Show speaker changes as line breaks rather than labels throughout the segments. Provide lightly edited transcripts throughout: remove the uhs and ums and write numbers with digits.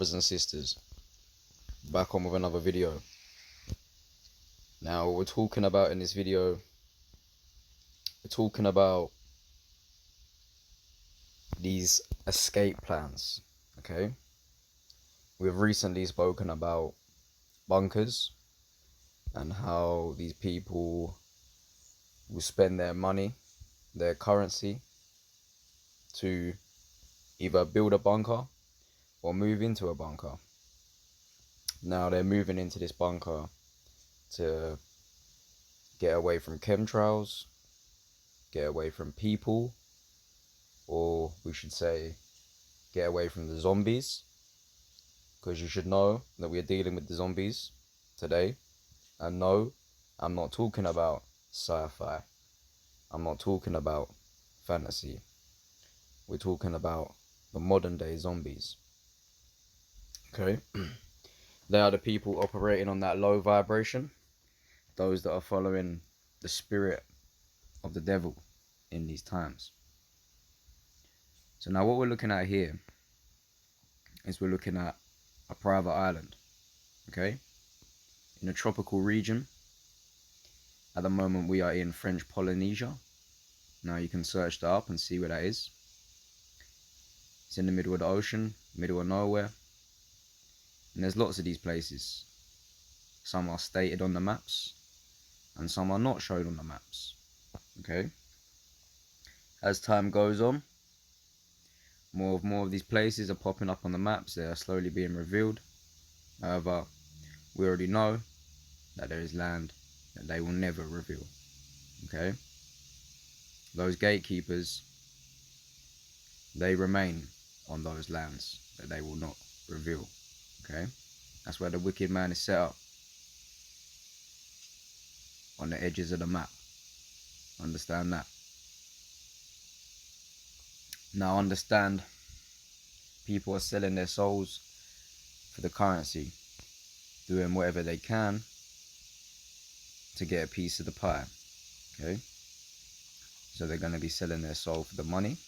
brothers and sisters, back on with another video. Now what we're talking about in this video, we're talking about these escape plans. Okay, we've recently spoken about bunkers and how these people will spend their money, their currency, to either build a bunker or move into a bunker. Now they're moving into this bunker to get away from chemtrails, get away from people, or we should say get away from the zombies, because you should know that we are dealing with the zombies today. And no, I'm not talking about sci-fi, I'm not talking about fantasy, we're talking about the modern day zombies. Okay, they are the people operating on that low vibration, those that are following the spirit of the devil in these times. So now what we're looking at here is we're looking at a private island, okay, in a tropical region. At the moment we are in French Polynesia. Now you can search that up and see where that is. It's in the middle of the ocean, middle of nowhere, and there's lots of these places. Some are stated on the maps and some are not shown on the maps. Okay, as time goes on, more of these places are popping up on the maps. They are slowly being revealed. However, we already know that there is land that they will never reveal. Okay, those gatekeepers, they remain on those lands that they will not reveal. Okay, that's where the wicked man is set up, on the edges of the map. Understand that. Now understand, people are selling their souls for the currency, doing whatever they can to get a piece of the pie. Okay, so they're going to be selling their soul for the money,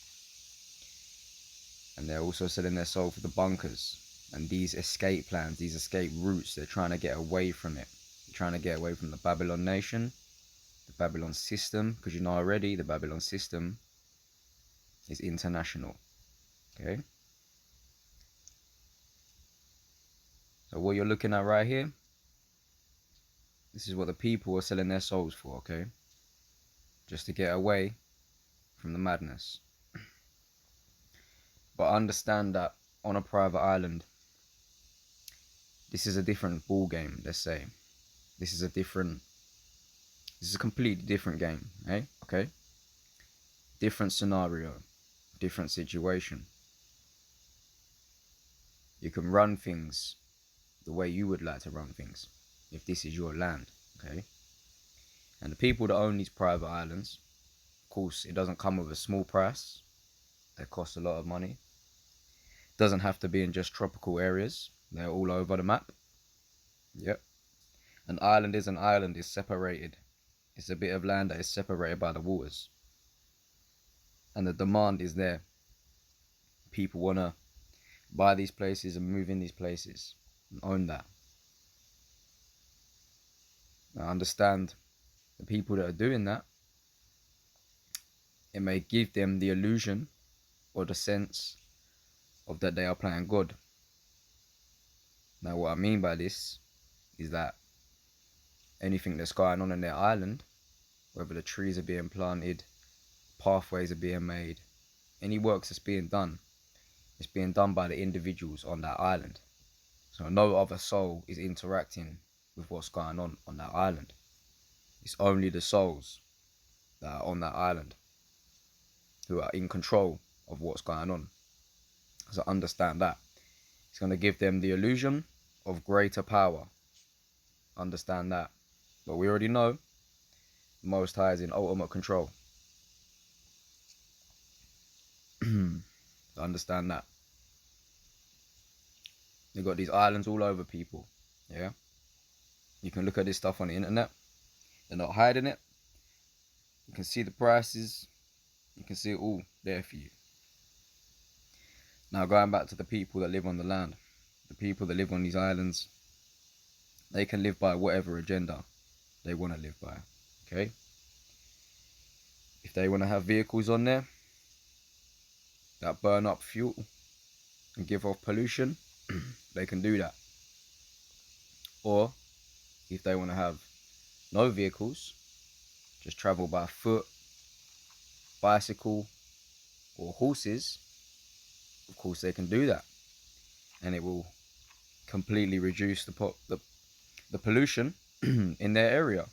and they're also selling their soul for the bunkers and these escape plans, these escape routes. They're trying to get away from it. They're trying to get away from the Babylon nation, the Babylon system, because you know already the Babylon system is international. Okay, so what you're looking at right here, this is what the people are selling their souls for. Okay, just to get away from the madness. But understand that on a private island, this is a different ball game. Let's say this is a completely different game, eh? Okay, different scenario, different situation. You can run things the way you would like to run things if this is your land. Okay, and the people that own these private islands, of course, it doesn't come with a small price. They cost a lot of money. It doesn't have to be in just tropical areas. They're all over the map. Yep, an island is an island, is separated. It's a bit of land that is separated by the waters, and the demand is there. People want to buy these places and move in these places and own that. Now understand, the people that are doing that, it may give them the illusion or the sense of that they are playing God. Now what I mean by this is that anything that's going on in their island, whether the trees are being planted, pathways are being made, any works that's being done, it's being done by the individuals on that island. So no other soul is interacting with what's going on that island. It's only the souls that are on that island who are in control of what's going on. So understand that. It's going to give them the illusion of greater power. Understand that. But we already know the Most High is in ultimate control. Understand that. They've got these islands all over people. Yeah, you can look at this stuff on the internet. They're not hiding it. You can see the prices. You can see it all there for you. Now going back to the people that live on the land, the the people that live on these islands, they can live by whatever agenda they want to live by. Okay? If they want to have vehicles on there that burn up fuel and give off pollution, they can do that. Or if they want to have no vehicles, just travel by foot, bicycle, or horses, of course they can do that, and it will completely reduce the pollution in their area.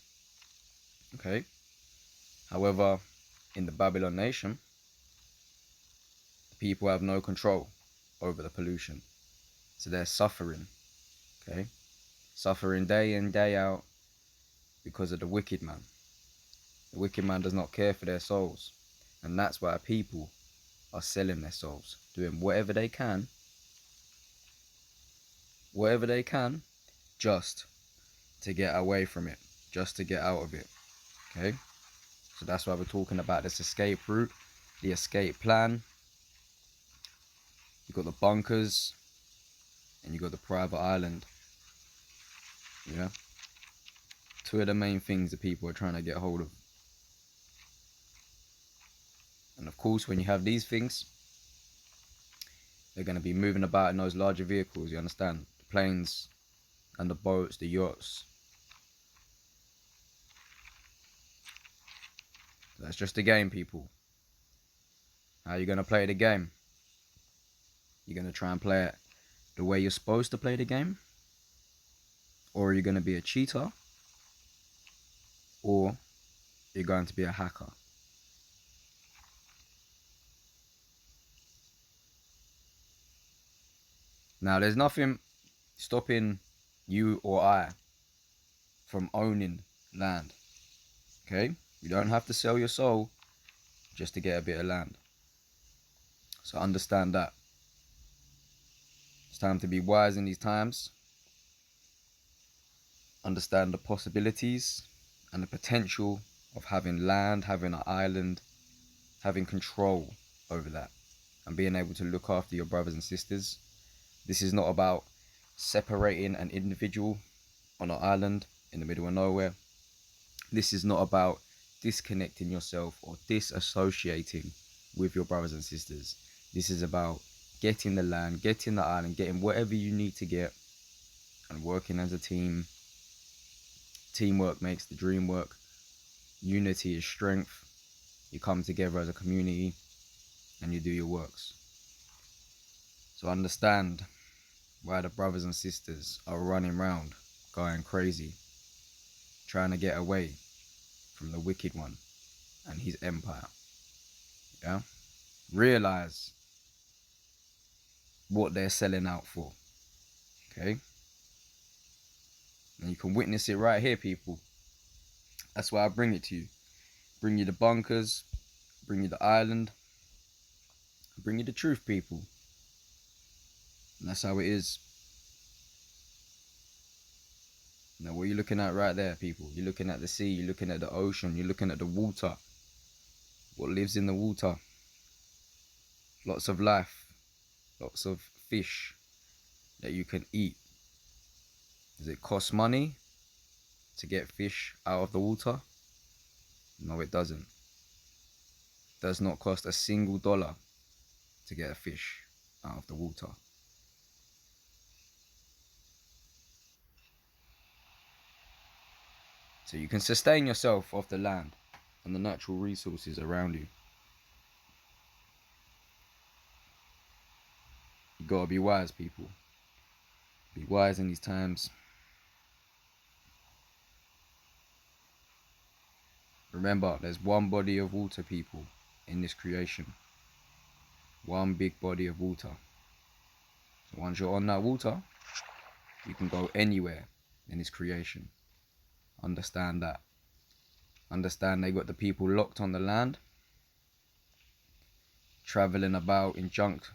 Okay. However, in the Babylon nation, the people have no control over the pollution, so they're suffering. Okay, suffering day in, day out because of the wicked man. The wicked man does not care for their souls, and that's why people are selling their souls, doing whatever they can, just to get away from it, just to get out of it. Okay, so that's why we're talking about this escape route, the escape plan. You got the bunkers, and you got the private island. Yeah, two of the main things that people are trying to get hold of. And of course, when you have these things, they're going to be moving about in those larger vehicles, you understand? The planes and the boats, the yachts. That's just a game, people. How are you going to play the game? You're going to try and play it the way you're supposed to play the game? Or are you going to be a cheater? Or you're going to be a hacker? Now, there's nothing stopping you or I from owning land. Okay? You don't have to sell your soul just to get a bit of land. So understand that. It's time to be wise in these times. Understand the possibilities and the potential of having land, having an island, having control over that, and being able to look after your brothers and sisters. This is not about separating an individual on an island in the middle of nowhere. This is not about disconnecting yourself or disassociating with your brothers and sisters. This is about getting the land, getting the island, getting whatever you need to get, and working as a team. Teamwork makes the dream work. Unity is strength. You come together as a community and you do your works. So understand why the brothers and sisters are running around, going crazy, trying to get away from the wicked one and his empire. Yeah? Realize what they're selling out for. Okay? And you can witness it right here, people. That's why I bring it to you. Bring you the bunkers, bring you the island, bring you the truth, people. And that's how it is. Now, what you're looking at right there, people, you're looking at the sea, you're looking at the ocean, you're looking at the water. What lives in the water? Lots of life, lots of fish that you can eat. Does it cost money to get fish out of the water? No, it doesn't. It does not cost a single dollar to get a fish out of the water. So you can sustain yourself off the land and the natural resources around you. You gotta be wise, people. Be wise in these times. Remember, there's one body of water, people, in this creation. One big body of water. So once you're on that water, you can go anywhere in this creation. Understand that. Understand they got the people locked on the land, traveling about in junk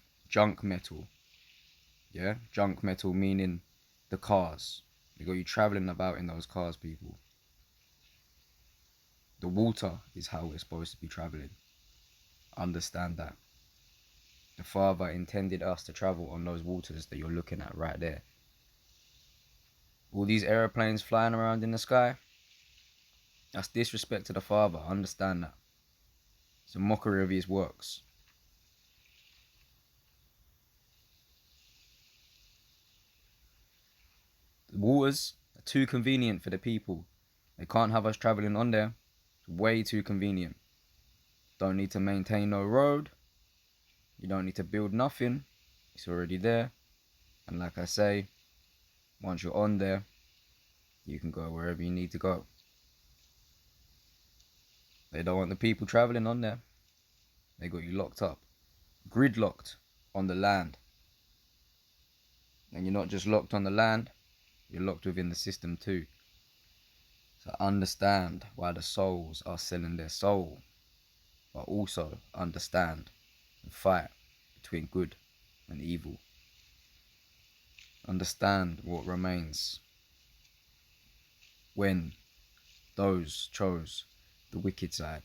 metal. Yeah, junk metal meaning the cars. They got you traveling about in those cars, people. The water is how we're supposed to be traveling. Understand that. The Father intended us to travel on those waters that you're looking at right there. All these aeroplanes flying around in the sky, that's disrespect to the Father. Understand that. It's a mockery of his works. The waters are too convenient for the people. They can't have us traveling on there. It's way too convenient. Don't need to maintain no road. You don't need to build nothing. It's already there. And like I say, once you're on there, you can go wherever you need to go. They don't want the people traveling on there. They got you locked up. Gridlocked on the land. And you're not just locked on the land, you're locked within the system too. So understand why the souls are selling their soul. But also understand and fight between good and evil. Understand what remains when those chose the wicked side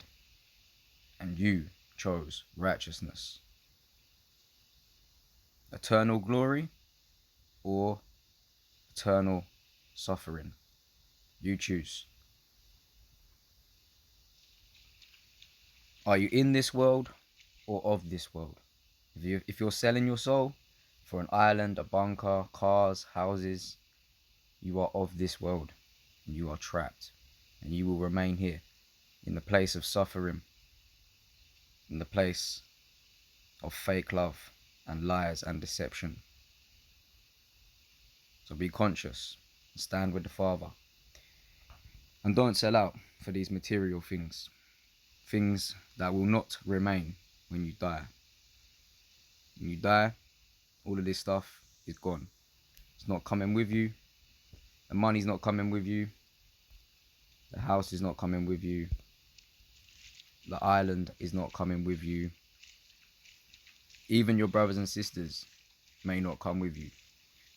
and you chose righteousness. Eternal glory or eternal suffering. You choose. Are you in this world or of this world? If you're selling your soul for an island, a bunker, cars, houses, you are of this world and you are trapped, and you will remain here in the place of suffering, in the place of fake love and lies and deception. So be conscious, stand with the Father, and don't sell out for these material things that will not remain when you die. When you die, all of this stuff is gone. It's not coming with you. The money's not coming with you. The house is not coming with you. The island is not coming with you. Even your brothers and sisters may not come with you.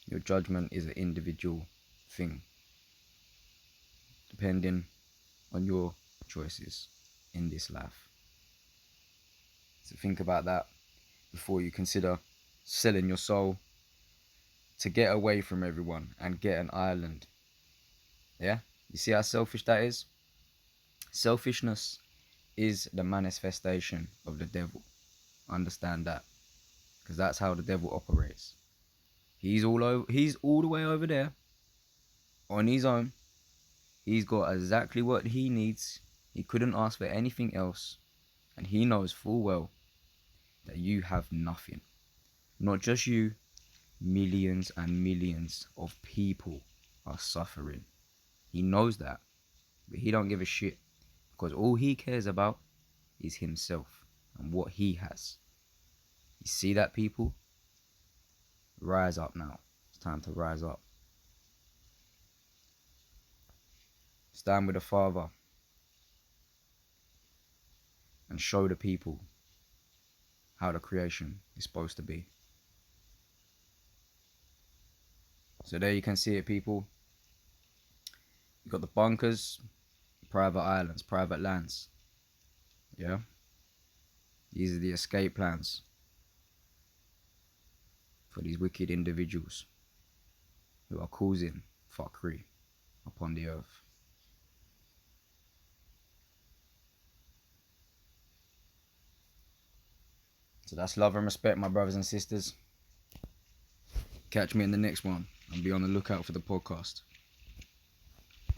Your judgment is an individual thing, depending on your choices in this life. So think about that before you consider selling your soul to get away from everyone and get an island. Yeah? You see how selfish that is? Selfishness is the manifestation of the devil. Understand that, because that's how the devil operates. He's all the way over there on his own. He's got exactly what he needs. He couldn't ask for anything else, and he knows full well that you have nothing. Not just you, millions and millions of people are suffering. He knows that, but he don't give a shit, because all he cares about is himself and what he has. You see that, people? Rise up now. It's time to rise up. Stand with the Father and show the people how the creation is supposed to be. So there you can see it, people. You got the bunkers, private islands, private lands. Yeah? These are the escape plans for these wicked individuals who are causing fuckery upon the earth. So that's love and respect, my brothers and sisters. Catch me in the next one and be on the lookout for the podcast.